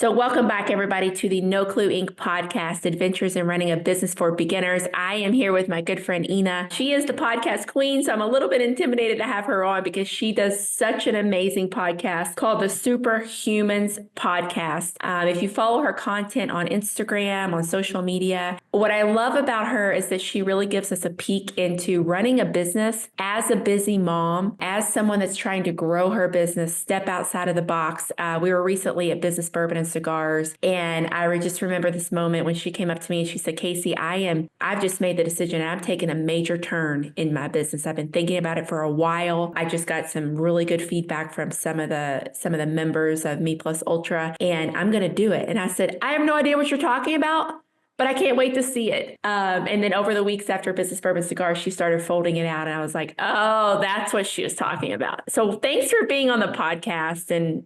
So welcome back, everybody, to the No Clue Inc. podcast, Adventures in Running a Business for Beginners. I am here with my good friend, Ina. She is the podcast queen, so I'm a little bit intimidated to have her on because she does such an amazing podcast called the Superhumans Podcast. If you follow her content on Instagram, on social media, what I love about her is that she really gives us a peek into running a business as a busy mom, as someone that's trying to grow her business, step outside of the box. We were recently at Business Bourbon and Cigars, and I just remember this moment when she came up to me and she said, Casey, I've just made the decision. I'm taking a major turn in my business. I've been thinking about it for a while. I just got some really good feedback from some of the members of Me Plus Ultra, and I'm going to do it. And I said, I have no idea what you're talking about, but I can't wait to see it. And then over the weeks after Business Bourbon Cigars, she started folding it out. And I was like, oh, that's what she was talking about. So thanks for being on the podcast. And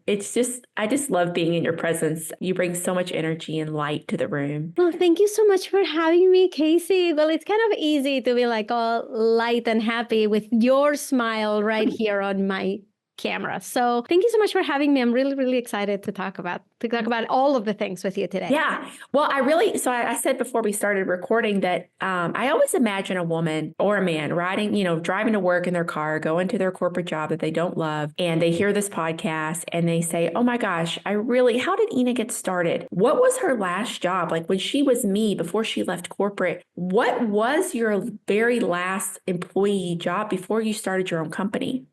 I just love being in your presence. You bring so much energy and light to the room. Well, thank you so much for having me, Casey. Well, it's kind of easy to be like all light and happy with your smile right here on my camera. So thank you so much for having me. I'm really, really excited to talk about all of the things with you today. Yeah. Well, I said before we started recording that I always imagine a woman or a man driving to work in their car, going to their corporate job that they don't love, and they hear this podcast and they say, oh my gosh, how did Ina get started? What was her last job? Like when she was me before she left corporate, what was your very last employee job before you started your own company?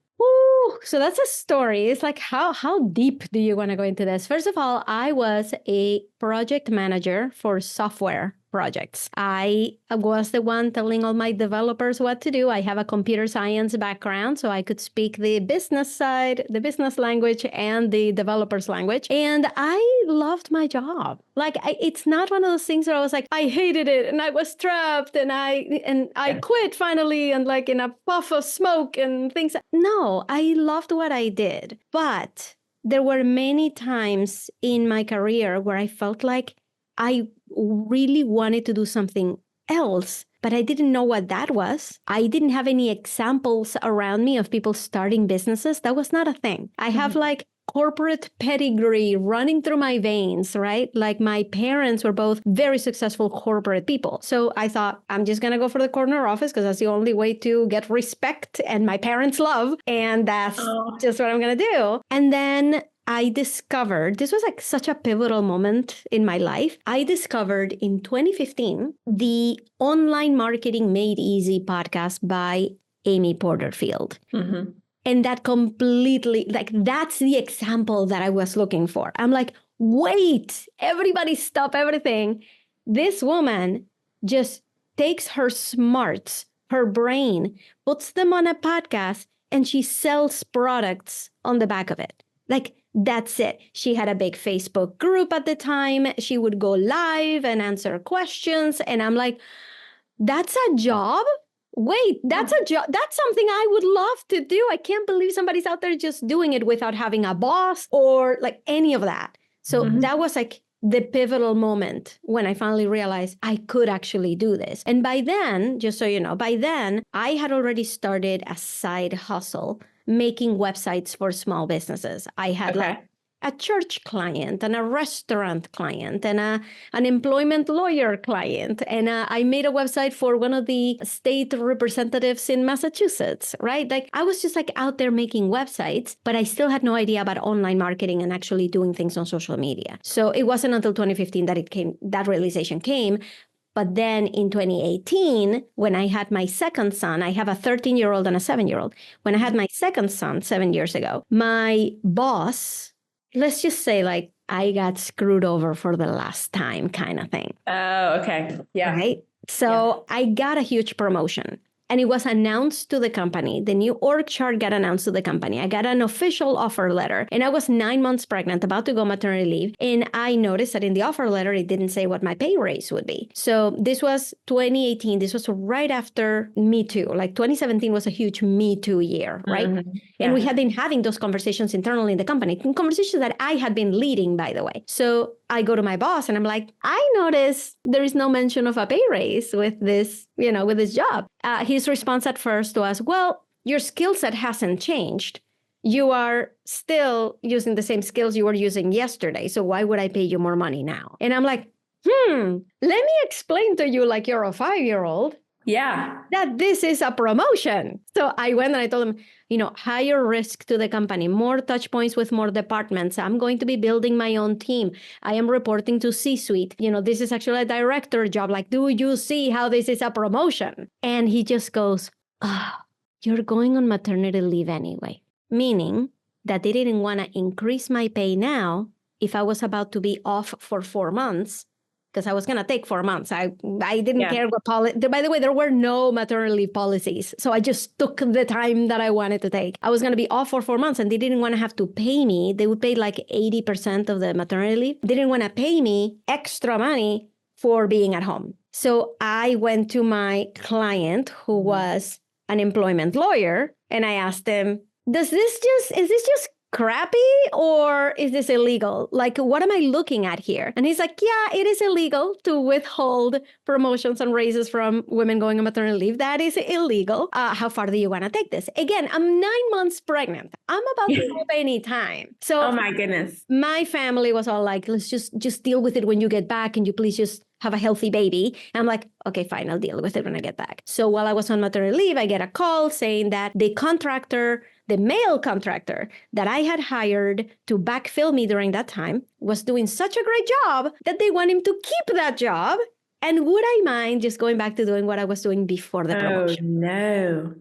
So that's a story. It's like, how deep do you want to go into this? First of all, I was a project manager for software projects. I was the one telling all my developers what to do. I have a computer science background, so I could speak the business side, the business language, and the developer's language. And I loved my job. It's not one of those things where I was like, I hated it and I was trapped and I quit finally and like in a puff of smoke and things. No, I loved what I did. But there were many times in my career where I felt like I really wanted to do something else, but I didn't know what that was. I didn't have any examples around me of people starting businesses. That was not a thing. I have like corporate pedigree running through my veins, right? Like my parents were both very successful corporate people. So I thought, I'm just going to go for the corner office because that's the only way to get respect and my parents' love. And that's just what I'm going to do. And then I discovered, this was like such a pivotal moment in my life. I discovered in 2015, the Online Marketing Made Easy podcast by Amy Porterfield. Mm-hmm. And that completely, that's the example that I was looking for. I'm like, wait, everybody stop everything. This woman just takes her smarts, her brain, puts them on a podcast, and she sells products on the back of it. That's it. She had a big Facebook group at the time. She would go live and answer questions. And I'm like, that's a job? Wait, that's a job. That's something I would love to do. I can't believe somebody's out there just doing it without having a boss or like any of that. So that was like the pivotal moment when I finally realized I could actually do this. And by then, just so you know, I had already started a side hustle making websites for small businesses. I had like a church client and a restaurant client and an employment lawyer client. And I made a website for one of the state representatives in Massachusetts, right? Like I was just like out there making websites, but I still had no idea about online marketing and actually doing things on social media. So it wasn't until 2015 that realization came. But then in 2018, when I had my second son, I have a 13-year-old and a 7-year-old. When I had my second son 7 years ago, my boss, let's just say like I got screwed over for the last time kind of thing. Oh, okay. Yeah. Right? So I got a huge promotion. And it was announced to the company. The new org chart got announced to the company. I got an official offer letter. And I was 9 months pregnant, about to go maternity leave. And I noticed that in the offer letter, it didn't say what my pay raise would be. So this was 2018. This was right after Me Too. Like 2017 was a huge Me Too year, right? Mm-hmm. Yeah. And we had been having those conversations internally in the company, conversations that I had been leading, by the way. So I go to my boss and I'm like, I noticed there is no mention of a pay raise with this, with this job. His response at first was, well, your skill set hasn't changed. you are still using the same skills you were using yesterday. So why would I pay you more money now? And I'm like, let me explain to you, like you're a 5-year-old, that this is a promotion. So I went and I told them, higher risk to the company, more touch points with more departments. I'm going to be building my own team. I am reporting to C-suite. This is actually a director job. Like, do you see how this is a promotion? And he just goes, you're going on maternity leave anyway. Meaning that they didn't want to increase my pay now if I was about to be off for 4 months, because I was going to take 4 months. I didn't care what policy. By the way, there were no maternity leave policies. So I just took the time that I wanted to take. I was going to be off for 4 months and they didn't want to have to pay me. They would pay like 80% of the maternity leave. They didn't want to pay me extra money for being at home. So I went to my client, who was an employment lawyer, and I asked him, is this just crappy or is this illegal? Like, what am I looking at here? And he's like, yeah, it is illegal to withhold promotions and raises from women going on maternity leave. That is illegal. How far do you want to take this? Again, I'm 9 months pregnant. I'm about to move any time. So, oh my goodness. My family was all like, let's just deal with it when you get back. And you please just have a healthy baby. And I'm like, okay, fine, I'll deal with it when I get back. So while I was on maternity leave, I get a call saying that the male contractor that I had hired to backfill me during that time was doing such a great job that they want him to keep that job. And would I mind just going back to doing what I was doing before the promotion? Oh, no.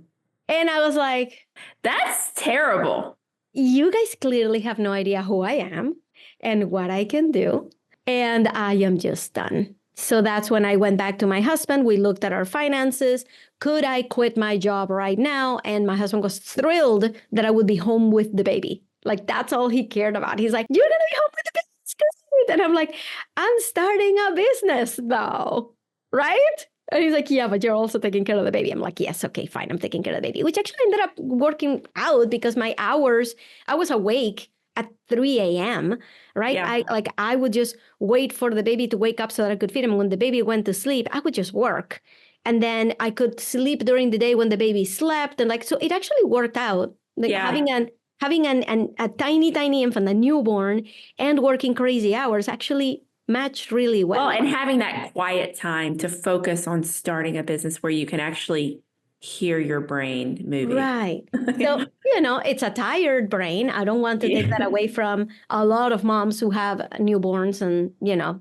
And I was like, that's terrible. You guys clearly have no idea who I am and what I can do. And I am just done. So that's when I went back to my husband. We looked at our finances. Could I quit my job right now? And my husband was thrilled that I would be home with the baby. Like, that's all he cared about. He's like, you're going to be home with the baby. It's good. And I'm like, I'm starting a business though, right? And he's like, yeah, but you're also taking care of the baby. I'm like, yes, okay, fine. I'm taking care of the baby, which actually ended up working out because my hours, I was awake at 3 a.m., right? Yeah. I would just wait for the baby to wake up so that I could feed him. When the baby went to sleep, I would just work. And then I could sleep during the day when the baby slept. And so it actually worked out. Having a tiny infant, a newborn, and working crazy hours actually matched really well. Well, and having that quiet time to focus on starting a business where you can actually hear your brain moving. Right. So, it's a tired brain. I don't want to take that away from a lot of moms who have newborns and,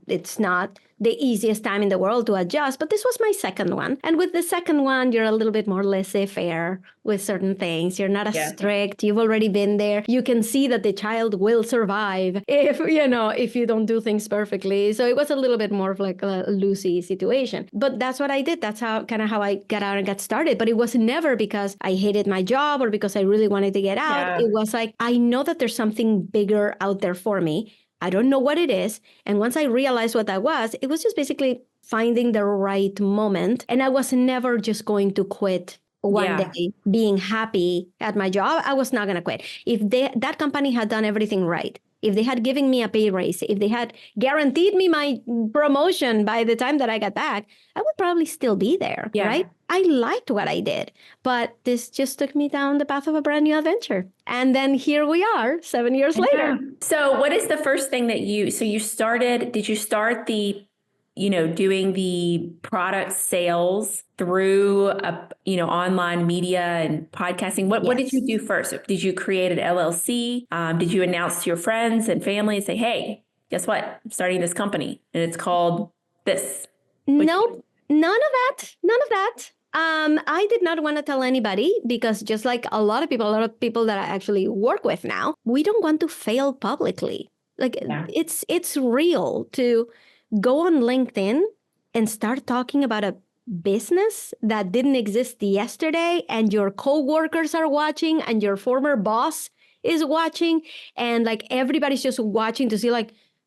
it's not the easiest time in the world to adjust, but this was my second one. And with the second one, you're a little bit more laissez-faire with certain things. You're not as strict. You've already been there. You can see that the child will survive if you don't do things perfectly. So it was a little bit more of like a loosey situation. But that's what I did. That's how I got out and got started. But it was never because I hated my job or because I really wanted to get out. Yeah. It was like, I know that there's something bigger out there for me. I don't know what it is. And once I realized what that was, it was just basically finding the right moment. And I was never just going to quit one day being happy at my job. I was not going to quit. If that company had done everything right, if they had given me a pay raise, if they had guaranteed me my promotion by the time that I got back, I would probably still be there, right? I liked what I did, but this just took me down the path of a brand new adventure. And then here we are 7 years later. So what is the first thing that did you start doing the product sales through online media and podcasting? What did you do first? Did you create an LLC? Did you announce to your friends and family and say, hey, guess what? I'm starting this company and it's called this? Nope, none of that. I did not want to tell anybody because just like a lot of people that I actually work with now, we don't want to fail publicly. It's real to go on LinkedIn and start talking about a business that didn't exist yesterday and your coworkers are watching and your former boss is watching and everybody's just watching to see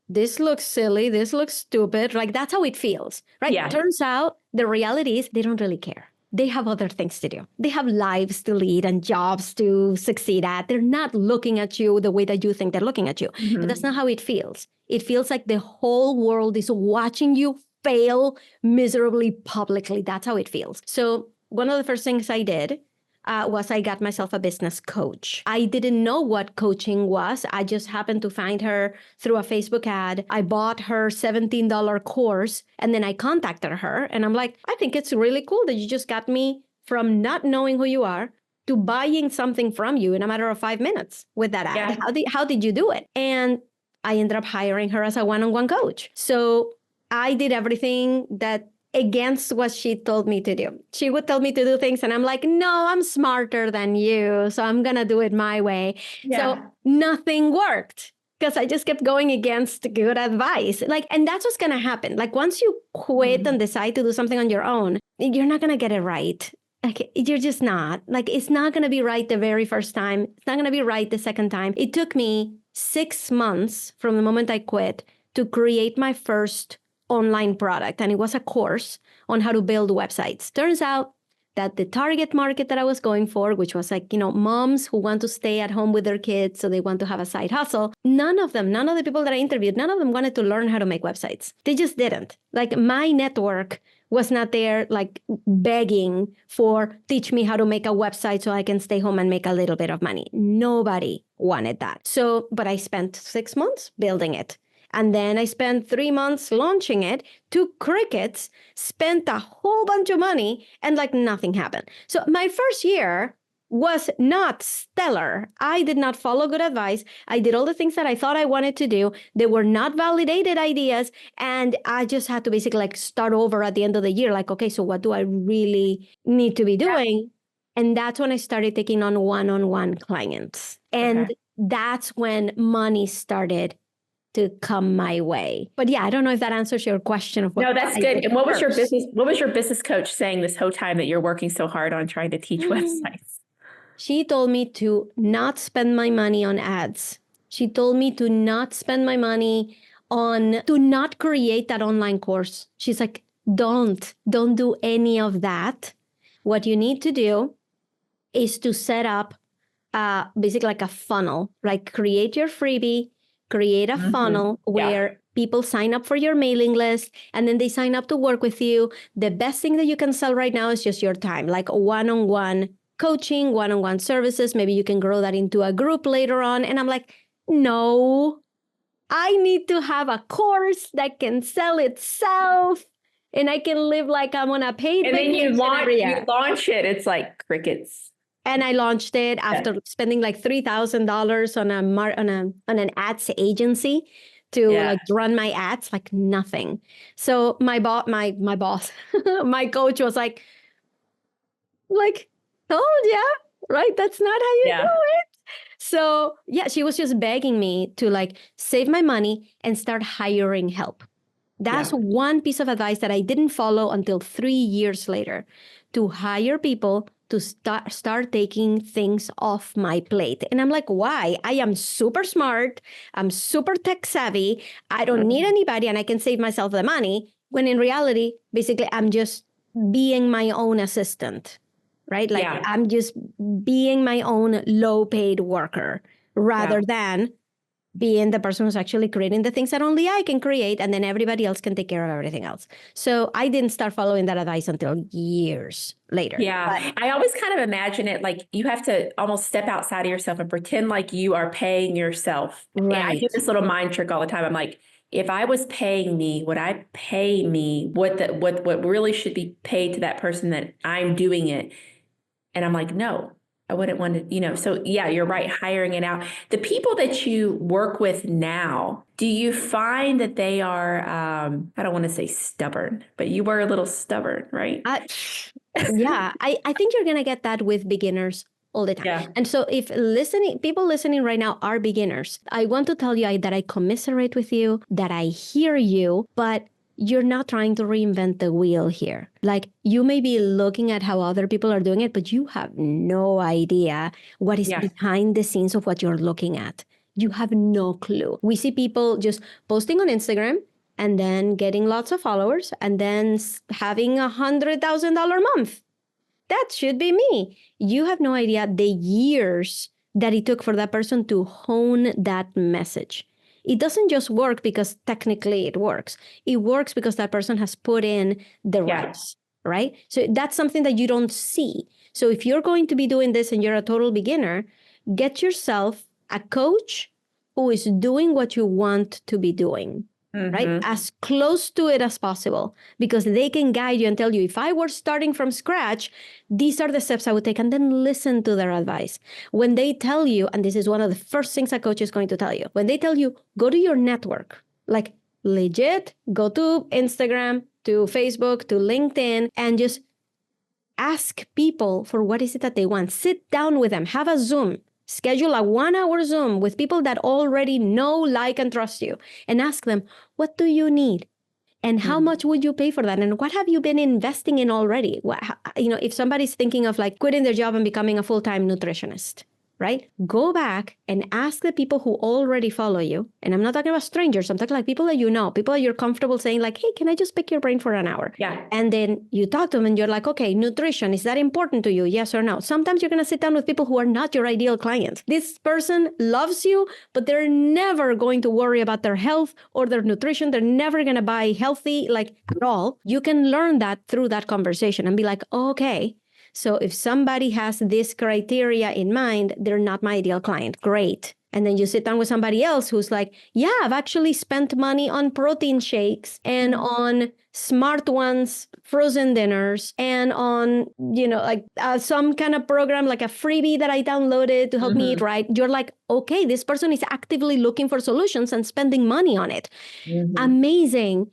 this looks silly, this looks stupid. That's how it feels, right? Yeah. Turns out the reality is they don't really care. They have other things to do. They have lives to lead and jobs to succeed at. They're not looking at you the way that you think they're looking at you. Mm-hmm. But that's not how it feels. It feels like the whole world is watching you fail miserably publicly. That's how it feels. So one of the first things I did was I got myself a business coach. I didn't know what coaching was. I just happened to find her through a Facebook ad. I bought her $17 course, and then I contacted her, and I'm like, I think it's really cool that you just got me from not knowing who you are to buying something from you in a matter of 5 minutes with that ad. Yeah. How did you do it? And I ended up hiring her as a one-on-one coach. So I did everything that against what she told me to do. She would tell me to do things and I'm like, no, I'm smarter than you. So I'm going to do it my way. Yeah. So nothing worked because I just kept going against good advice. And that's what's going to happen. Like once you quit and decide to do something on your own, you're not going to get it right. Like you're just not. Like it's not going to be right the very first time. It's not going to be right the second time. It took me 6 months from the moment I quit to create my first online product, and it was a course on how to build websites. Turns out that the target market that I was going for, which was like, moms who want to stay at home with their kids, so they want to have a side hustle, none of the people that I interviewed, none of them wanted to learn how to make websites. They just didn't. Like my network was not there like begging for teach me how to make a website so I can stay home and make a little bit of money. Nobody wanted that. So, but I spent 6 months building it. And then I spent 3 months launching it, took crickets, spent a whole bunch of money, and like nothing happened. So my first year was not stellar. I did not follow good advice. I did all the things that I thought I wanted to do. They were not validated ideas. And I just had to basically like start over at the end of the year. Like, okay, so what do I really need to be doing? Yeah. And that's when I started taking on one-on-one clients. And that's when money started to come my way. But yeah, I don't know if that answers your question of what. No, that's good. And what was your business coach saying this whole time that you're working so hard on trying to teach websites? She told me to not spend my money on ads. She told me to not spend my money to not create that online course. She's like, don't do any of that. What you need to do is to set up basically like a funnel, like create your freebie, create a funnel where people sign up for your mailing list and then they sign up to work with you. The best thing that you can sell right now is just your time, like one-on-one coaching, one-on-one services. Maybe you can grow that into a group later on. And I'm like, no, I need to have a course that can sell itself and I can live like I'm on a paid vacation. And then you launch it. It's like crickets. And I launched it after spending like $3,000 on an ads agency to like run my ads, like nothing. So my boss, my coach was like, told ya, right? That's not how you do it. So yeah, she was just begging me to like save my money and start hiring help. That's one piece of advice that I didn't follow until 3 years later, to hire people to start taking things off my plate. And I'm like, why? I am super smart. I'm super tech savvy. I don't need anybody and I can save myself the money. When in reality, basically, I'm just being my own assistant, right? Like I'm just being my own low paid worker rather than being the person who's actually creating the things that only I can create, and then everybody else can take care of everything else. So I didn't start following that advice until years later. Yeah. I always kind of imagine it like you have to almost step outside of yourself and pretend like you are paying yourself. Right. And I do this little mind trick all the time. I'm like, if I was paying me, would I pay me what really should be paid to that person that I'm doing it? And I'm like, no. I wouldn't want to, so yeah, you're right. Hiring it out. The people that you work with now, do you find that they are, I don't want to say stubborn, but you were a little stubborn, right? Yeah, I think you're going to get that with beginners all the time. Yeah. And so if people listening right now are beginners, I want to tell you that I commiserate with you, that I hear you, but you're not trying to reinvent the wheel here. Like you may be looking at how other people are doing it, but you have no idea what is behind the scenes of what you're looking at. You have no clue. We see people just posting on Instagram and then getting lots of followers and then having $100,000 month. That should be me. You have no idea the years that it took for that person to hone that message. It doesn't just work because technically it works. It works because that person has put in the reps, right? So that's something that you don't see. So if you're going to be doing this and you're a total beginner, get yourself a coach who is doing what you want to be doing. Right? As close to it as possible, because they can guide you and tell you, if I were starting from scratch, these are the steps I would take, and then listen to their advice. When they tell you, and this is one of the first things a coach is going to tell you, when they tell you, go to your network, like legit, go to Instagram, to Facebook, to LinkedIn, and just ask people for what is it that they want. Sit down with them, have a Zoom. Schedule a 1-hour Zoom with people that already know, like, and trust you, and ask them, what do you need? And how much would you pay for that? And what have you been investing in already? If somebody's thinking of like quitting their job and becoming a full-time nutritionist, right? Go back and ask the people who already follow you. And I'm not talking about strangers. I'm talking like people that you know, people that you're comfortable saying like, hey, can I just pick your brain for an hour? Yeah. And then you talk to them and you're like, okay, nutrition, is that important to you? Yes or no? Sometimes you're going to sit down with people who are not your ideal clients. This person loves you, but they're never going to worry about their health or their nutrition. They're never going to buy healthy, like at all. You can learn that through that conversation and be like, okay, so if somebody has this criteria in mind, they're not my ideal client. Great. And then you sit down with somebody else who's like, yeah, I've actually spent money on protein shakes and on Smart Ones, frozen dinners, and on, some kind of program, like a freebie that I downloaded to help me eat right. You're like, okay, this person is actively looking for solutions and spending money on it. Amazing.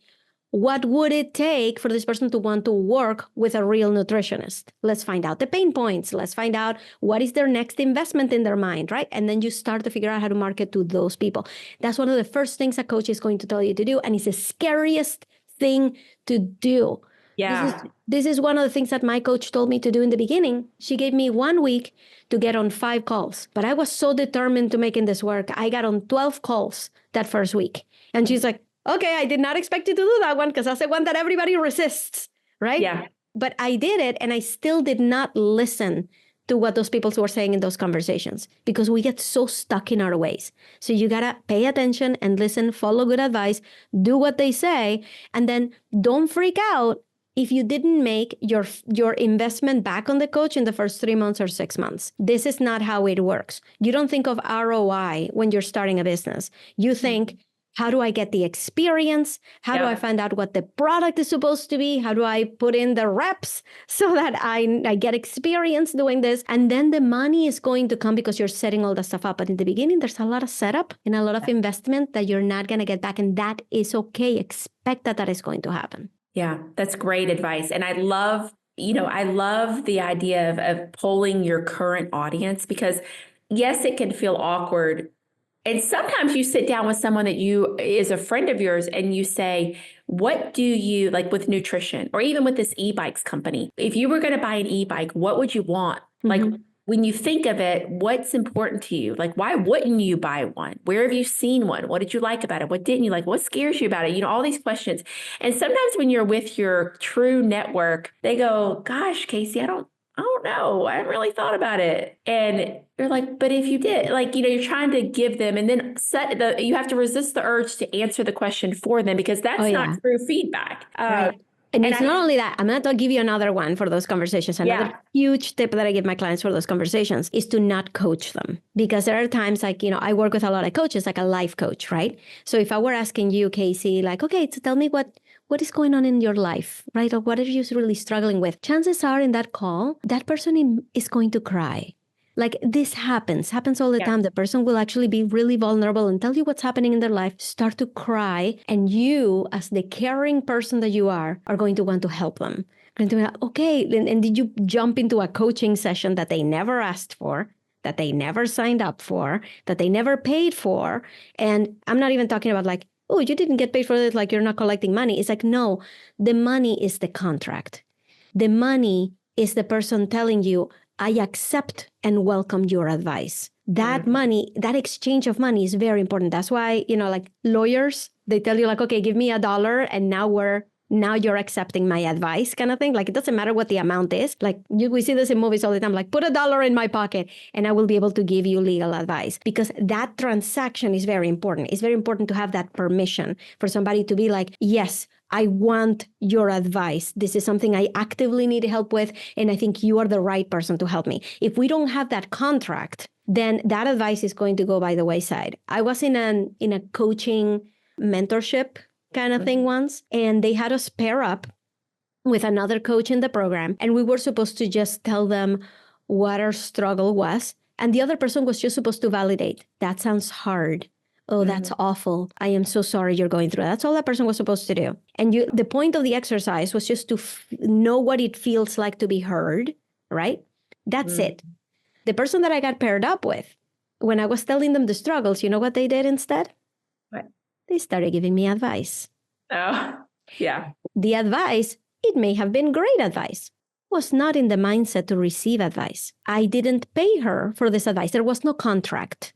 What would it take for this person to want to work with a real nutritionist? Let's find out the pain points. Let's find out what is their next investment in their mind, right? And then you start to figure out how to market to those people. That's one of the first things a coach is going to tell you to do. And it's the scariest thing to do. Yeah. This is one of the things that my coach told me to do in the beginning. She gave me 1 week to get on 5 calls, but I was so determined to making this work. I got on 12 calls that first week. And she's like, okay, I did not expect you to do that one because that's the one that everybody resists, right? Yeah. But I did it, and I still did not listen to what those people were saying in those conversations because we get so stuck in our ways. So you got to pay attention and listen, follow good advice, do what they say, and then don't freak out if you didn't make your investment back on the coach in the first 3 months or 6 months. This is not how it works. You don't think of ROI when you're starting a business. You think, how do I get the experience? How do I find out what the product is supposed to be? How do I put in the reps so that I get experience doing this? And then the money is going to come because you're setting all the stuff up. But in the beginning, there's a lot of setup and a lot of investment that you're not going to get back. And that is okay. Expect that is going to happen. Yeah, that's great advice. And I love the idea of polling your current audience because yes, it can feel awkward. And sometimes you sit down with someone that is a friend of yours and you say, what do you like with nutrition or even with this e-bikes company? If you were going to buy an e-bike, what would you want? Like when you think of it, what's important to you? Like, why wouldn't you buy one? Where have you seen one? What did you like about it? What didn't you like? What scares you about it? All these questions. And sometimes when you're with your true network, they go, gosh, Casey, I don't know. I haven't really thought about it. And you're like, but if you did, you're trying to give them and then you have to resist the urge to answer the question for them because that's not true feedback. Right. And it's not only that, I'm going to give you another one for those conversations. Another huge tip that I give my clients for those conversations is to not coach them. Because there are times I work with a lot of coaches, like a life coach, right? So if I were asking you, Casey, like, okay, so tell me what is going on in your life, right? Or what are you really struggling with? Chances are in that call, that person is going to cry. Like this happens all the time. The person will actually be really vulnerable and tell you what's happening in their life, start to cry. And you, as the caring person that you are going to want to help them. Going to be like, okay, and did you jump into a coaching session that they never asked for, that they never signed up for, that they never paid for? And I'm not even talking about like, oh, you didn't get paid for it, like you're not collecting money. It's like, no, the money is the contract. The money is the person telling you, I accept and welcome your advice. That money, that exchange of money is very important. That's why, like lawyers, they tell you like, okay, give me $1 and now you're accepting my advice kind of thing. Like it doesn't matter what the amount is. Like we see this in movies all the time, like put $1 in my pocket and I will be able to give you legal advice because that transaction is very important. It's very important to have that permission for somebody to be like, yes, I want your advice. This is something I actively need help with, and I think you are the right person to help me. If we don't have that contract, then that advice is going to go by the wayside. I was in a coaching mentorship kind of thing once, and they had us pair up with another coach in the program, and we were supposed to just tell them what our struggle was, and the other person was just supposed to validate. That sounds hard. Oh, that's awful. I am so sorry you're going through that. That's all that person was supposed to do. And the point of the exercise was just to know what it feels like to be heard, right? That's it. The person that I got paired up with, when I was telling them the struggles, you know what they did instead? What? They started giving me advice. Oh, yeah. The advice, it may have been great advice, was not in the mindset to receive advice. I didn't pay her for this advice. There was no contract.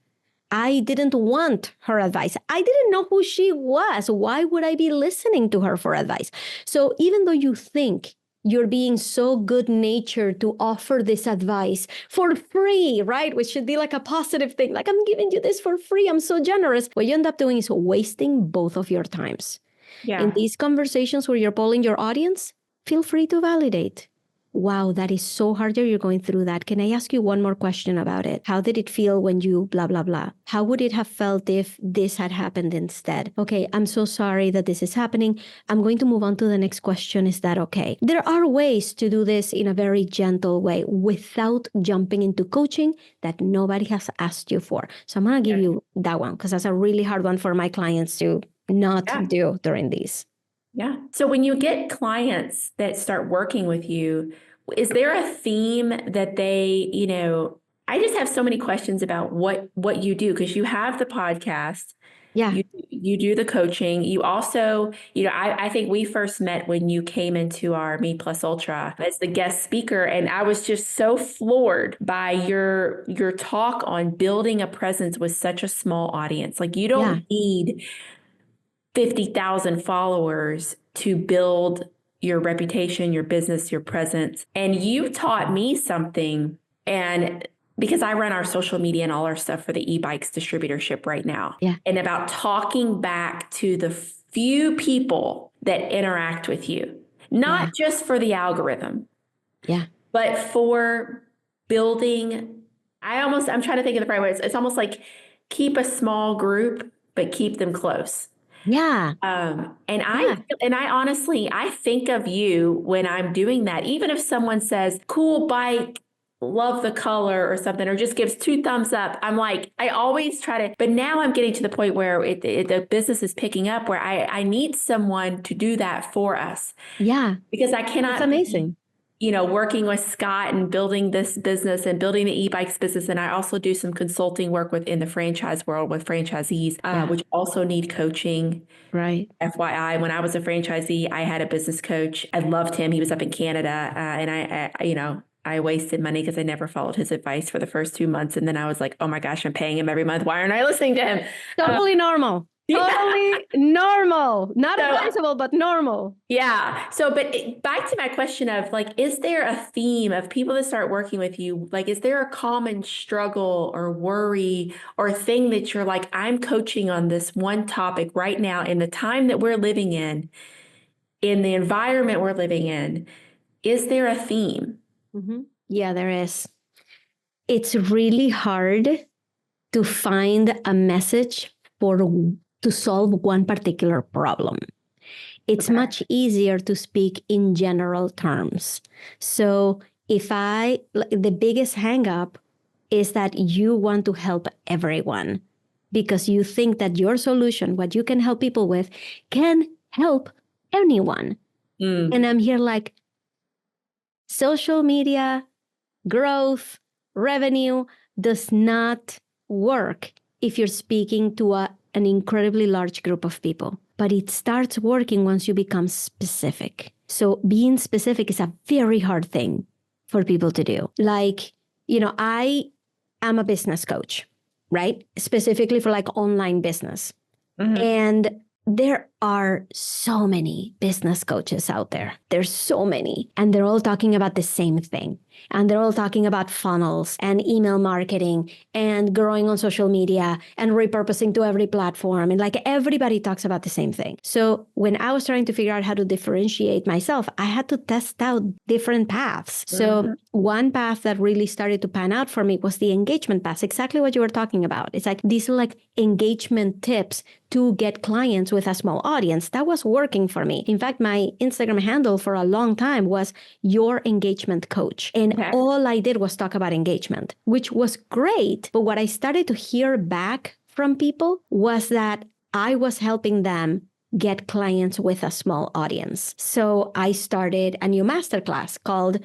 I didn't want her advice. I didn't know who she was. Why would I be listening to her for advice? So even though you think you're being so good-natured to offer this advice for free, right? Which should be like a positive thing. Like, I'm giving you this for free. I'm so generous. What you end up doing is wasting both of your times. Yeah. In these conversations where you're polling your audience, feel free to validate. Wow, that is so hard that you're going through that. Can I ask you one more question about it? How did it feel when you blah, blah, blah? How would it have felt if this had happened instead? Okay, I'm so sorry that this is happening. I'm going to move on to the next question. Is that okay? There are ways to do this in a very gentle way without jumping into coaching that nobody has asked you for. So I'm going to give you that one because that's a really hard one for my clients to not do during these. Yeah. So when you get clients that start working with you, is there a theme that they, I just have so many questions about what you do, because you have the podcast. Yeah. You do the coaching. You also, I think we first met when you came into our Me Plus Ultra as the guest speaker. And I was just so floored by your talk on building a presence with such a small audience. Like, you don't need 50,000 followers to build your reputation, your business, your presence. And you taught me something. And because I run our social media and all our stuff for the e-bikes distributorship right now. Yeah. And about talking back to the few people that interact with you, not just for the algorithm. Yeah. But for building, I'm trying to think of the right words. It's almost like keep a small group, but keep them close. Yeah. I honestly, I think of you when I'm doing that. Even if someone says, cool bike, love the color or something, or just gives 2 thumbs up, I'm like, I always try to, but now I'm getting to the point where the business is picking up, where I need someone to do that for us. Yeah. Because I cannot. That's amazing. Working with Scott and building this business and building the e-bikes business. And I also do some consulting work within the franchise world with franchisees, which also need coaching. Right. FYI, when I was a franchisee, I had a business coach. I loved him. He was up in Canada. And I wasted money because I never followed his advice for the first 2 months. And then I was like, oh my gosh, I'm paying him every month. Why aren't I listening to him? Totally normal. Totally normal. Not advisable, but normal. Yeah. So, but back to my question of like, is there a theme of people that start working with you? Like, is there a common struggle or worry or thing that you're like, I'm coaching on this one topic right now in the time that we're living in the environment we're living in? Is there a theme? Mm-hmm. Yeah, there is. It's really hard to find a message to solve one particular problem. It's much easier to speak in general terms. So the biggest hang up is that you want to help everyone because you think that your solution, what you can help people with, can help anyone. And I'm here like, social media, growth, revenue does not work if you're speaking to an incredibly large group of people. But it starts working once you become specific. So being specific is a very hard thing for people to do. Like, I am a business coach, right? Specifically for like online business. Mm-hmm. And there are so many business coaches out there. There's so many, and they're all talking about the same thing. And they're all talking about funnels and email marketing and growing on social media and repurposing to every platform. And like everybody talks about the same thing. So when I was trying to figure out how to differentiate myself, I had to test out different paths. So one path that really started to pan out for me was the engagement path, exactly what you were talking about. It's like these are like engagement tips to get clients with a small audience. That was working for me. In fact, my Instagram handle for a long time was Your Engagement Coach. And all I did was talk about engagement, which was great. But what I started to hear back from people was that I was helping them get clients with a small audience. So I started a new masterclass called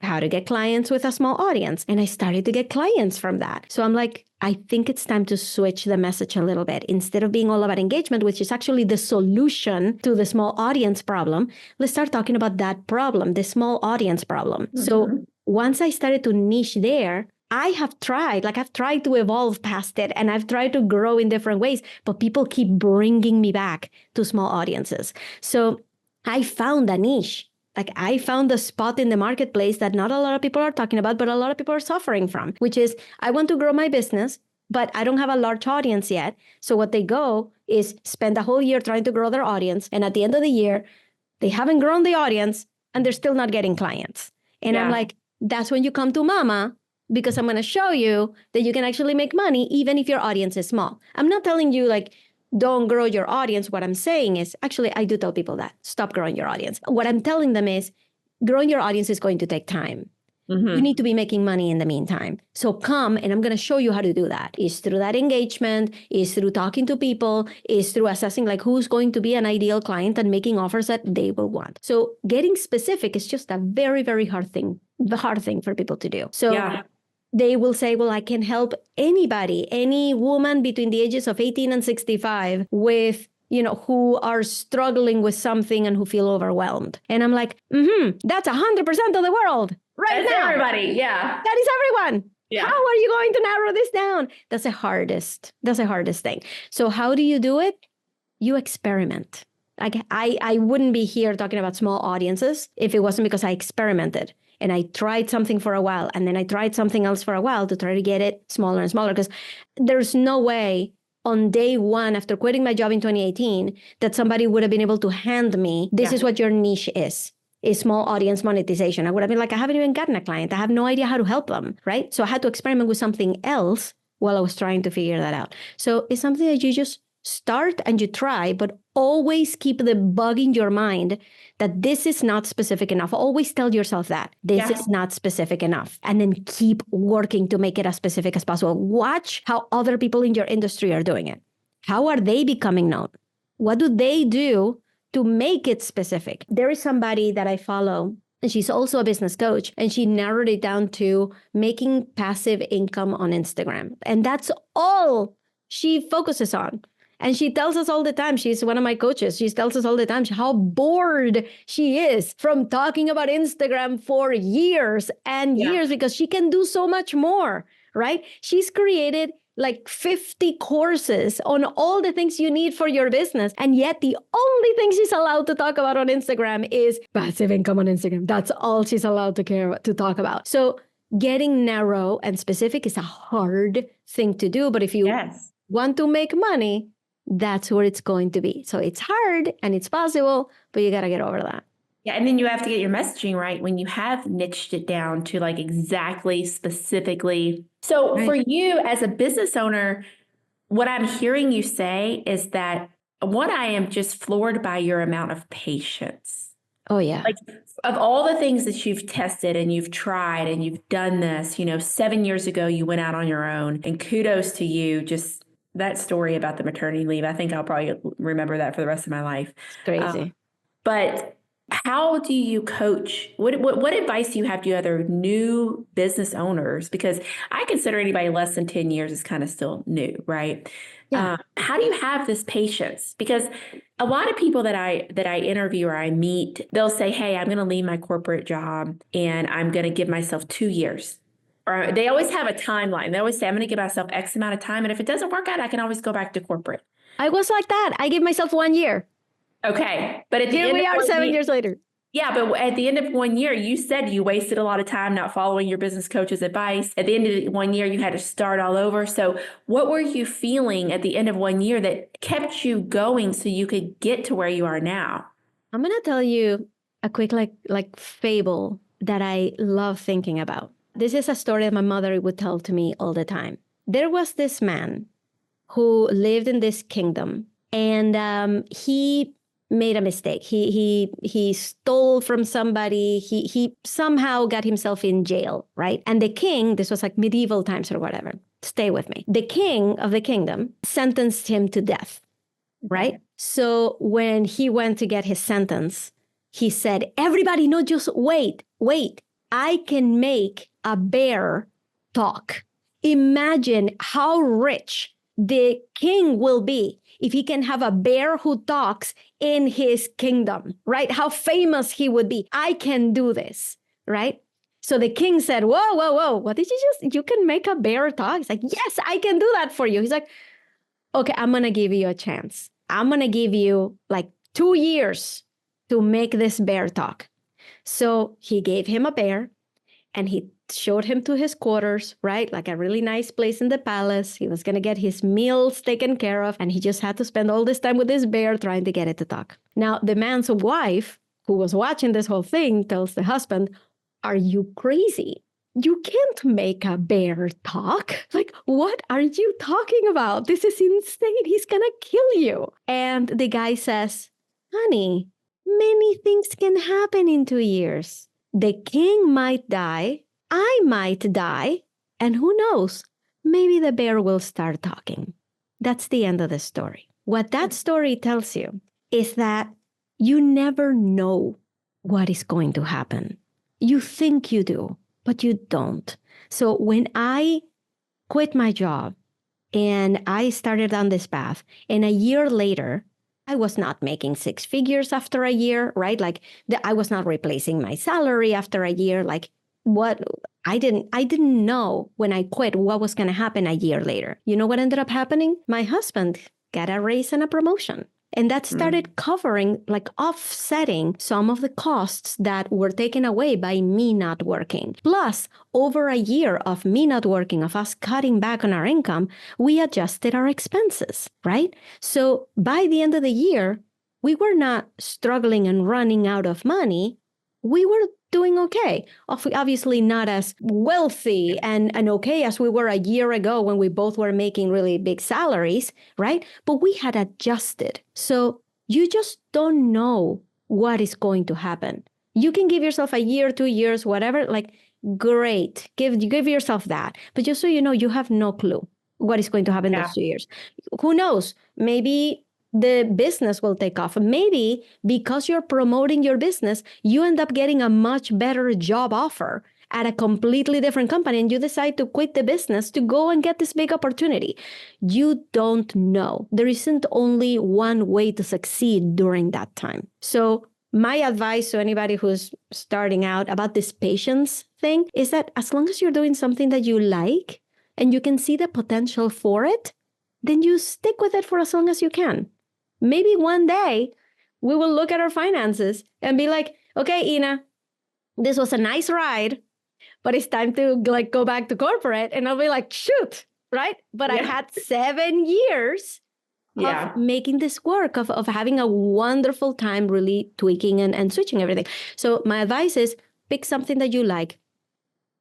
How to Get Clients with a Small Audience. And I started to get clients from that. So I'm like, I think it's time to switch the message a little bit. Instead of being all about engagement, which is actually the solution to the small audience problem, let's start talking about that problem, the small audience problem. So once I started to niche there, I've tried to evolve past it, and I've tried to grow in different ways, but people keep bringing me back to small audiences. So I found a niche. Like I found a spot in the marketplace that not a lot of people are talking about, but a lot of people are suffering from, which is I want to grow my business, but I don't have a large audience yet. So what they go is spend a whole year trying to grow their audience. And at the end of the year, they haven't grown the audience and they're still not getting clients. And I'm like, that's when you come to mama, because I'm going to show you that you can actually make money even if your audience is small. I'm not telling you like, don't grow your audience. What I'm saying is, actually, I do tell people that. Stop growing your audience. What I'm telling them is, growing your audience is going to take time. You need to be making money in the meantime. So come, and I'm going to show you how to do that. Is through that engagement, is through talking to people, is through assessing like who's going to be an ideal client and making offers that they will want. So getting specific is just a very, very hard thing for people to do. So they will say, well, I can help anybody, any woman between the ages of 18 and 65 with, who are struggling with something and who feel overwhelmed. And I'm like, that's 100% of the world right now. Everybody. Yeah. That is everyone. Yeah. How are you going to narrow this down? That's the hardest thing. So how do you do it? You experiment. Like I wouldn't be here talking about small audiences if it wasn't because I experimented. And I tried something for a while, and then I tried something else for a while to try to get it smaller and smaller, because there's no way on day one after quitting my job in 2018 that somebody would have been able to hand me, this is what your niche is small audience monetization. I would have been like, I haven't even gotten a client. I have no idea how to help them, right? So I had to experiment with something else while I was trying to figure that out. So it's something that you just start and you try, but always keep the bug in your mind that this is not specific enough. Always tell yourself that this is not specific enough, and then keep working to make it as specific as possible. Watch how other people in your industry are doing it. How are they becoming known? What do they do to make it specific? There is somebody that I follow, and she's also a business coach, and she narrowed it down to making passive income on Instagram. And that's all she focuses on. And she tells us all the time, she's one of my coaches, she tells us all the time how bored she is from talking about Instagram for years and years, because she can do so much more, right? She's created like 50 courses on all the things you need for your business. And yet the only thing she's allowed to talk about on Instagram is passive income on Instagram. That's all she's allowed to talk about. So getting narrow and specific is a hard thing to do. But if you want to make money, that's where it's going to be. So it's hard and it's possible, but you got to get over that. Yeah. And then you have to get your messaging right when you have niched it down to like exactly specifically. So for you as a business owner, what I'm hearing you say is that one, I am just floored by your amount of patience. Oh, yeah. Like of all the things that you've tested and you've tried and you've done this, 7 years ago, you went out on your own, and kudos to you. Just that story about the maternity leave, I think I'll probably remember that for the rest of my life. Crazy. But how do you coach? What advice do you have to other new business owners? Because I consider anybody less than 10 years is kind of still new, right? Yeah. How do you have this patience? Because a lot of people that I interview or I meet, they'll say, hey, I'm going to leave my corporate job and I'm going to give myself 2 years. Or they always have a timeline. They always say, I'm going to give myself X amount of time. And if it doesn't work out, I can always go back to corporate. I was like that. I gave myself 1 year. Okay. But at the Here end we of are 7 years later. yeah, but at the end of 1 year, you said you wasted a lot of time not following your business coach's advice. At the end of 1 year, you had to start all over. So what were you feeling at the end of 1 year that kept you going so you could get to where you are now? I'm going to tell you a quick like fable that I love thinking about. This is a story that my mother would tell to me all the time. There was this man who lived in this kingdom, and he made a mistake. He stole from somebody. He somehow got himself in jail, right? And the king, this was like medieval times or whatever. Stay with me. The king of the kingdom sentenced him to death, right? So when he went to get his sentence, he said, "Everybody, no, just wait. I can make a bear talk. Imagine how rich the king will be if he can have a bear who talks in his kingdom, right? How famous he would be. I can do this, right?" So the king said, whoa, what did you can make a bear talk? He's like, yes, I can do that for you. He's like, okay, I'm going to give you a chance. I'm going to give you like 2 years to make this bear talk. So he gave him a bear and he showed him to his quarters, right? Like a really nice place in the palace. He was going to get his meals taken care of. And he just had to spend all this time with this bear trying to get it to talk. Now, the man's wife, who was watching this whole thing, tells the husband, "Are you crazy? You can't make a bear talk. Like, what are you talking about? This is insane. He's going to kill you." And the guy says, "Honey, many things can happen in 2 years. The king might die, I might die, and who knows, maybe the bear will start talking." That's the end of the story. What that story tells you is that you never know what is going to happen. You think you do, but you don't. So when I quit my job and I started on this path, and a year later, I was not making six figures after a year, right? Like I was not replacing my salary after a year. Like what I didn't know when I quit what was going to happen a year later. You know what ended up happening? My husband got a raise and a promotion. And that started covering, like offsetting some of the costs that were taken away by me not working. Plus, over a year of me not working, of us cutting back on our income, we adjusted our expenses, right? So by the end of the year, we were not struggling and running out of money. We were doing okay. Obviously not as wealthy and okay as we were a year ago when we both were making really big salaries, right? But we had adjusted. So you just don't know what is going to happen. You can give yourself a year, 2 years, whatever, like great. Give yourself that. But just so you know, you have no clue what is going to happen those 2 years. Who knows? Maybe the business will take off. Maybe because you're promoting your business, you end up getting a much better job offer at a completely different company and you decide to quit the business to go and get this big opportunity. You don't know. There isn't only one way to succeed during that time. So my advice to anybody who's starting out about this patience thing is that as long as you're doing something that you like and you can see the potential for it, then you stick with it for as long as you can. Maybe one day we will look at our finances and be like, okay, Ina, this was a nice ride, but it's time to like go back to corporate. And I'll be like, shoot, right? But I had 7 years of making this work, of having a wonderful time really tweaking and switching everything. So my advice is pick something that you like.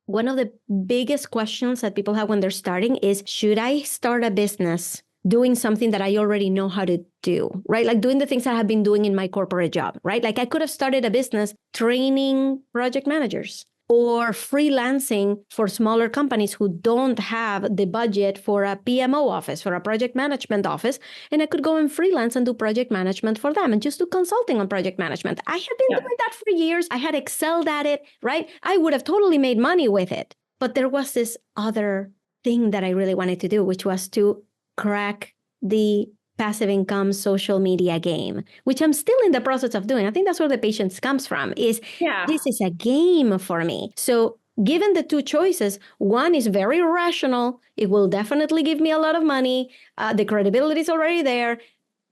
One of the biggest questions that people have when they're starting is, should I start a business doing something that I already know how to do, right? Like doing the things I have been doing in my corporate job, right? Like I could have started a business training project managers or freelancing for smaller companies who don't have the budget for a PMO office, for a project management office. And I could go and freelance and do project management for them and just do consulting on project management. I had been doing that for years. I had excelled at it, right? I would have totally made money with it. But there was this other thing that I really wanted to do, which was to crack the passive income social media game, which I'm still in the process of doing. I think that's where the patience comes from, is this is a game for me. So given the two choices, one is very rational. It will definitely give me a lot of money. The credibility is already there,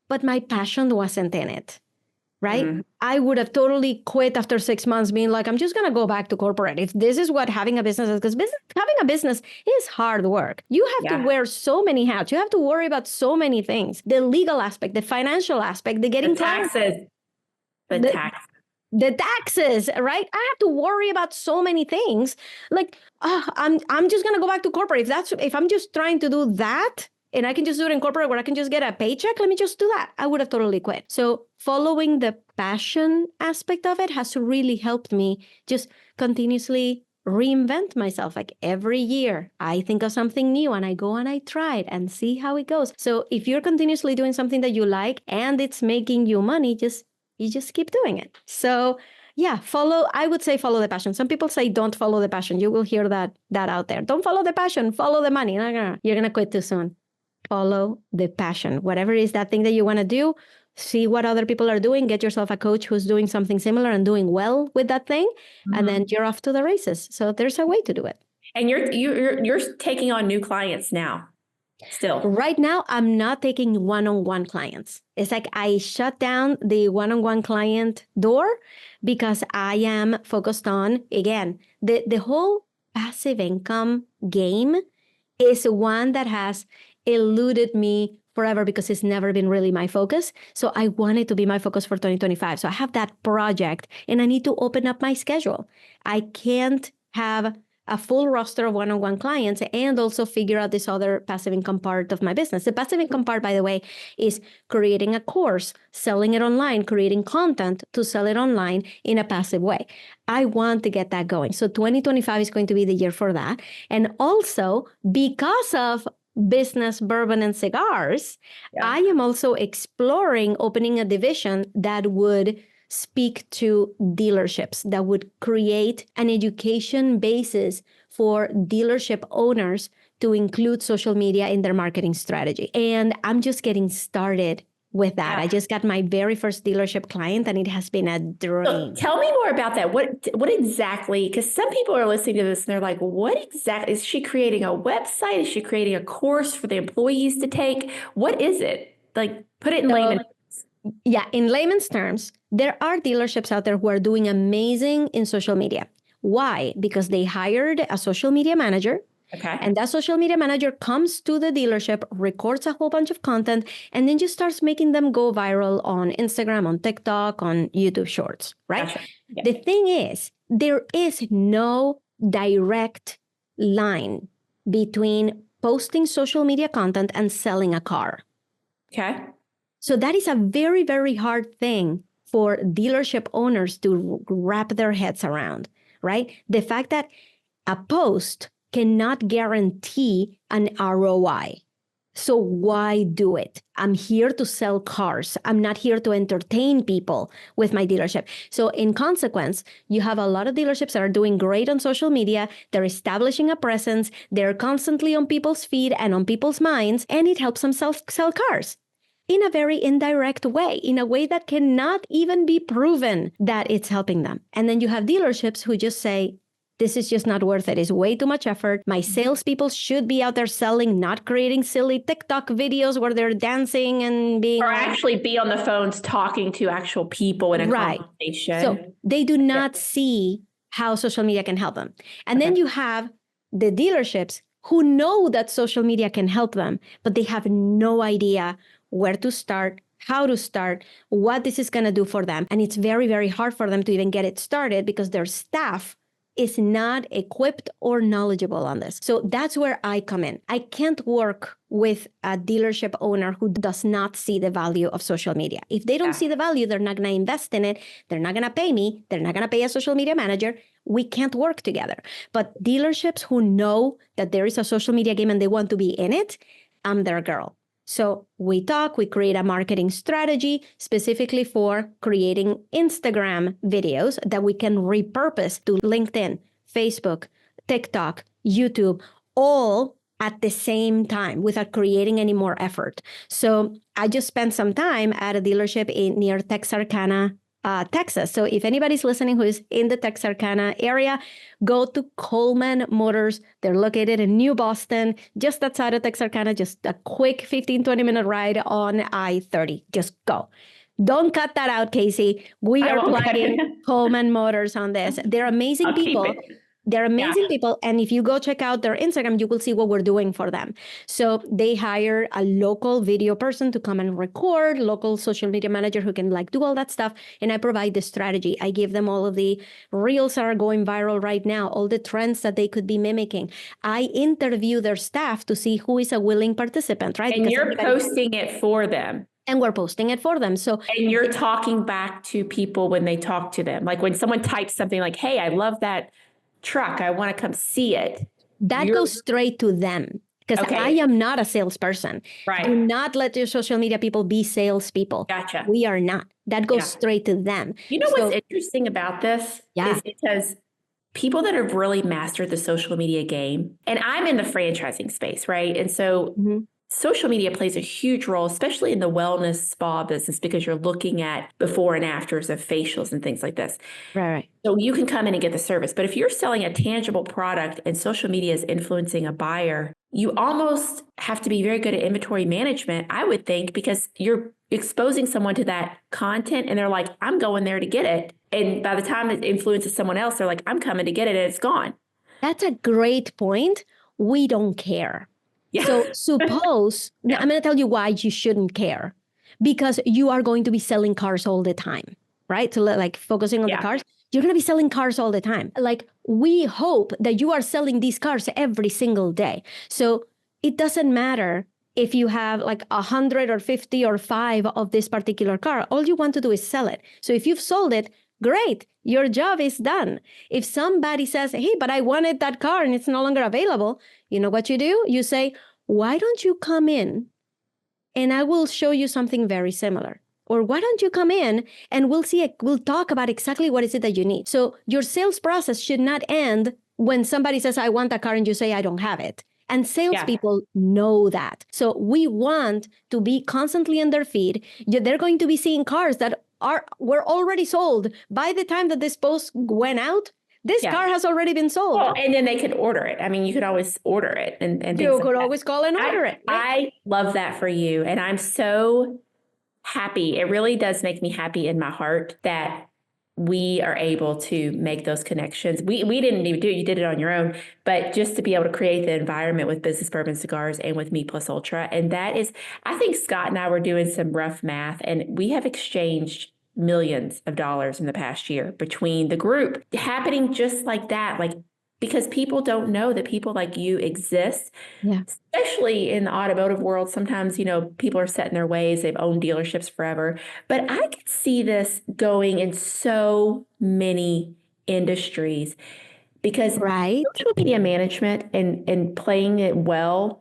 but my passion wasn't in it. right? I would have totally quit after 6 months being like, I'm just going to go back to corporate. If this is what having a business is, because having a business is hard work. You have to wear so many hats. You have to worry about so many things. The legal aspect, the financial aspect, the getting taxes, the taxes, right? I have to worry about so many things. Like, I'm just going to go back to corporate. If I'm just trying to do that, and I can just do it in corporate where I can just get a paycheck, let me just do that. I would have totally quit. So following the passion aspect of it has really helped me just continuously reinvent myself. Like every year, I think of something new and I go and I try it and see how it goes. So if you're continuously doing something that you like and it's making you money, you just keep doing it. So yeah, I would say follow the passion. Some people say don't follow the passion. You will hear that out there. Don't follow the passion, follow the money. You're going to quit too soon. Follow the passion. Whatever is that thing that you want to do, see what other people are doing, get yourself a coach who's doing something similar and doing well with that thing, and then you're off to the races. So there's a way to do it. And you're taking on new clients now. Still. Right now, I'm not taking one-on-one clients. It's like I shut down the one-on-one client door because I am focused on, again, the whole passive income game is one that has eluded me forever because it's never been really my focus. So I want it to be my focus for 2025. So I have that project and I need to open up my schedule. I can't have a full roster of one-on-one clients and also figure out this other passive income part of my business. The passive income part, by the way, is creating a course, selling it online, creating content to sell it online in a passive way. I want to get that going. So 2025 is going to be the year for that. And also because of business, bourbon, and cigars, I am also exploring opening a division that would speak to dealerships, that would create an education basis for dealership owners to include social media in their marketing strategy. And I'm just getting started with that. I just got my very first dealership client and it has been a dream. So tell me more about that. What exactly, because some people are listening to this and they're like, what exactly, is she creating a website? Is she creating a course for the employees to take? What is it? Like, put it in layman's terms. Yeah, in layman's terms, there are dealerships out there who are doing amazing in social media. Why? Because they hired a social media manager. Okay. And that social media manager comes to the dealership, records a whole bunch of content, and then just starts making them go viral on Instagram, on TikTok, on YouTube Shorts, right? Gotcha. Yeah. The thing is, there is no direct line between posting social media content and selling a car. Okay. So that is a very, very hard thing for dealership owners to wrap their heads around, right? The fact that a post cannot guarantee an ROI. So why do it? I'm here to sell cars. I'm not here to entertain people with my dealership. So in consequence, you have a lot of dealerships that are doing great on social media. They're establishing a presence. They're constantly on people's feed and on people's minds, and it helps them sell cars in a very indirect way, in a way that cannot even be proven that it's helping them. And then you have dealerships who just say, this is just not worth it. It's way too much effort. My salespeople should be out there selling, not creating silly TikTok videos where they're dancing and being... Or actually be on the phones talking to actual people in a conversation. So they do not see how social media can help them. And then you have the dealerships who know that social media can help them, but they have no idea where to start, how to start, what this is going to do for them. And it's very, very hard for them to even get it started because their staff is not equipped or knowledgeable on this. So that's where I come in. I can't work with a dealership owner who does not see the value of social media. If they don't see the value, they're not going to invest in it. They're not going to pay me. They're not going to pay a social media manager. We can't work together. But dealerships who know that there is a social media game and they want to be in it, I'm their girl. So we talk, we create a marketing strategy specifically for creating Instagram videos that we can repurpose to LinkedIn, Facebook, TikTok, YouTube, all at the same time without creating any more effort. So I just spent some time at a dealership near Texarkana, Texas. So if anybody's listening who is in the Texarkana area, go to Coleman Motors. They're located in New Boston, just outside of Texarkana, just a quick 15, 20-minute ride on I-30. Just go. Don't cut that out, Casey. We I are won't cut plugging it. Coleman Motors on this. They're amazing I'll keep people. it. They're amazing Yeah. people. And if you go check out their Instagram, you will see what we're doing for them. So they hire a local video person to come and record, local social media manager who can like do all that stuff. And I provide the strategy. I give them all of the reels that are going viral right now, all the trends that they could be mimicking. I interview their staff to see who is a willing participant, right? And Because you're posting it for them. and we're posting it for them. So And you're talking back to people when they talk to them. Like when someone types something like, hey, I love that truck. I want to come see it. that goes straight to them. Because Okay. I am not a salesperson. Right. Do not let your social media people be salespeople. Gotcha. We are not. That goes Yeah. straight to them. You know what's interesting about this is because people that have really mastered the social media game, and I'm in the franchising space, right? And so social media plays a huge role, especially in the wellness spa business, because you're looking at before and afters of facials and things like this. Right. So you can come in and get the service. But if you're selling a tangible product and social media is influencing a buyer, you almost have to be very good at inventory management, I would think, because you're exposing someone to that content and they're like, I'm going there to get it. And by the time it influences someone else, they're like, I'm coming to get it and it's gone. That's a great point. We don't care. Yeah. So suppose, I'm going to tell you why you shouldn't care. Because you are going to be selling cars all the time, right? So like focusing on the cars, you're going to be selling cars all the time. Like we hope that you are selling these cars every single day. So it doesn't matter if you have like 100 or 50 or 5 of this particular car. All you want to do is sell it. So if you've sold it, great, your job is done. If somebody says, hey, but I wanted that car and it's no longer available, you know what you do? You say, why don't you come in and I will show you something very similar? Or why don't you come in and we'll talk about exactly what is it that you need. So your sales process should not end when somebody says, I want a car and you say, I don't have it. And salespeople know that. So we want to be constantly in their feed. They're going to be seeing cars that were already sold by the time that this post went out. This car has already been sold. Well, and then they could order it. I mean, you could always order it and you could always call and order it. Right? I love that for you. And I'm so happy. It really does make me happy in my heart that we are able to make those connections. We didn't even do it. You did it on your own, but just to be able to create the environment with Business Bourbon Cigars and with Me Plus Ultra. And that is, I think Scott and I were doing some rough math and we have exchanged millions of dollars in the past year between the group happening just like that. Like, because people don't know that people like you exist, especially in the automotive world. Sometimes, you know, people are set in their ways. They've owned dealerships forever. But I could see this going in so many industries because social media management and playing it well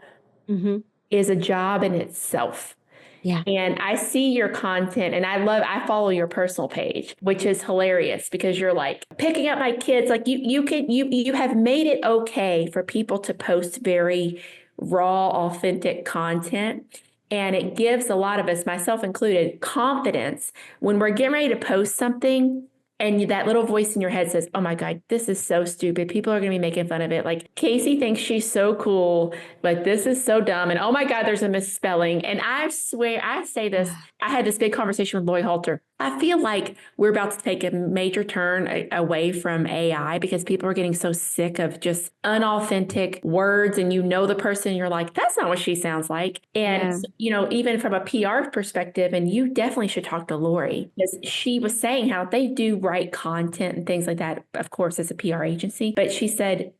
is a job in itself. Yeah. And I see your content and I follow your personal page, which is hilarious because you're like picking up my kids. Like you have made it okay for people to post very raw, authentic content. And it gives a lot of us, myself included, confidence when we're getting ready to post something. And that little voice in your head says, oh my God, this is so stupid. People are going to be making fun of it. Like Casey thinks she's so cool, but this is so dumb. And oh my God, there's a misspelling. And I swear, I say this, I had this big conversation with Lloyd Halter. I feel like we're about to take a major turn away from AI because people are getting so sick of just unauthentic words. And you know the person, you're like, that's not what she sounds like. And, you know, even from a PR perspective, and you definitely should talk to Lori because she was saying how they do write content and things like that, of course, as a PR agency. But she said,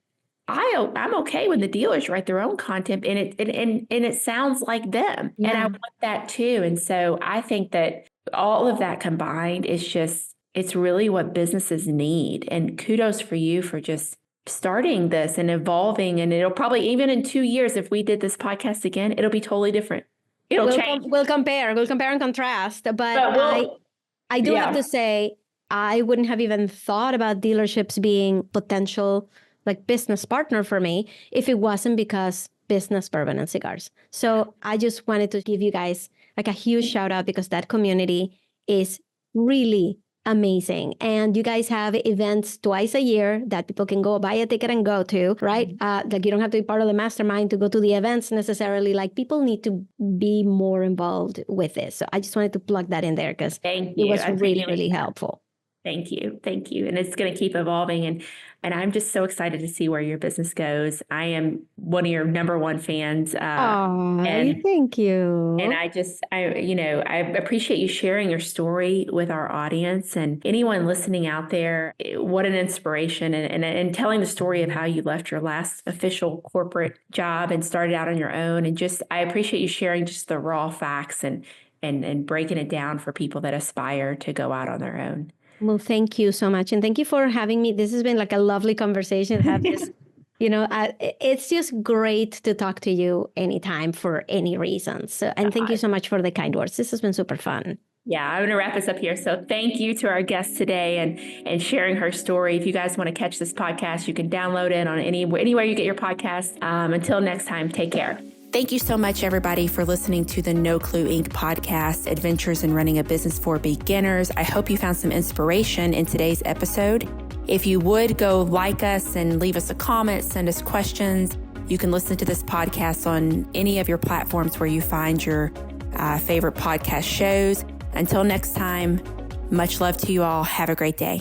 I'm okay when the dealers write their own content and it sounds like them. And I want that too. And so I think that all of that combined is just, it's really what businesses need. And kudos for you for just starting this and evolving. And it'll probably, even in 2 years, if we did this podcast again, it'll be totally different. It'll change. We'll compare and contrast. But I do have to say, I wouldn't have even thought about dealerships being potential like business partner for me if it wasn't because Business Bourbon and Cigars. So I just wanted to give you guys like a huge shout out because that community is really amazing. And you guys have events twice a year that people can go buy a ticket and go to, right? Like you don't have to be part of the mastermind to go to the events necessarily. Like people need to be more involved with this. So I just wanted to plug that in there because it was really, really helpful. Thank you. Thank you. And it's going to keep evolving. And I'm just so excited to see where your business goes. I am one of your number one fans. Thank you. And I appreciate you sharing your story with our audience and anyone listening out there. What an inspiration and telling the story of how you left your last official corporate job and started out on your own. And I appreciate you sharing just the raw facts and breaking it down for people that aspire to go out on their own. Well, thank you so much. And thank you for having me. This has been like a lovely conversation. Have this, it's just great to talk to you anytime for any reason. So, and thank you so much for the kind words. This has been super fun. Yeah, I'm going to wrap us up here. So thank you to our guest today and sharing her story. If you guys want to catch this podcast, you can download it on anywhere you get your podcast. Until next time, take care. Thank you so much, everybody, for listening to the No Clue Inc. podcast, Adventures in Running a Business for Beginners. I hope you found some inspiration in today's episode. If you would go like us and leave us a comment, send us questions. You can listen to this podcast on any of your platforms where you find your favorite podcast shows. Until next time, much love to you all. Have a great day.